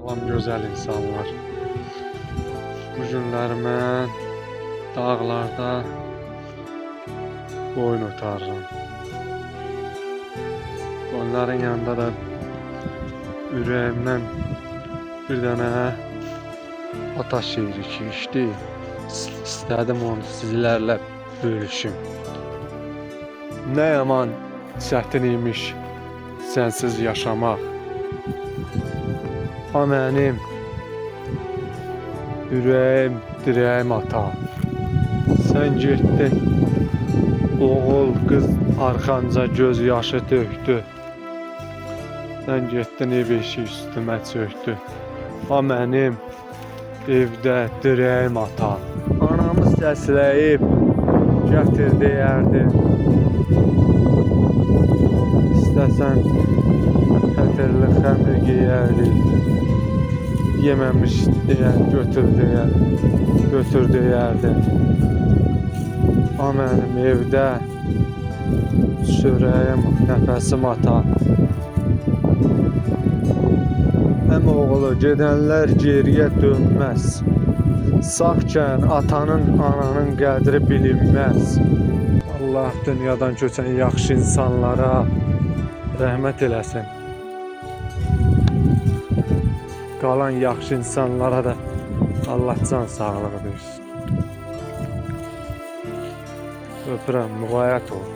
Salam gözəl insanlar. Bu günlər mən dağlarda boyun otarıram. Onların yanında da ürəyimdən bir dənə ata şeiri keçdi. İstədim onu sizlərlə bölüşüm. Nə yaman çətin imiş sənsiz yaşamaq. Ha mənim ürəyim, dirəyim ata. Sən getdin, oğul, qız arxanca göz yaşı tökdü. Sən getdin, ev eşik üstümə çöktü. Ha mənim evdə dirəyim ata. Anamı səsləyib gətir deyərdi. İstəsən xətirli xəmir geyərdi. Yeməmiş deyər, götür deyərdi. Ha mənim evdə çörəyim, nəfəsim ata. Həm oğlu gedənlər geriyə dönməz. Sağkən atanın, ananın qədri bilinməz. Allah dünyadan köçən yaxşı insanlara rəhmət eləsin. Qalan yaxşı insanlara da Allah can sağlığı versin. Öpürəm, müğayət ol.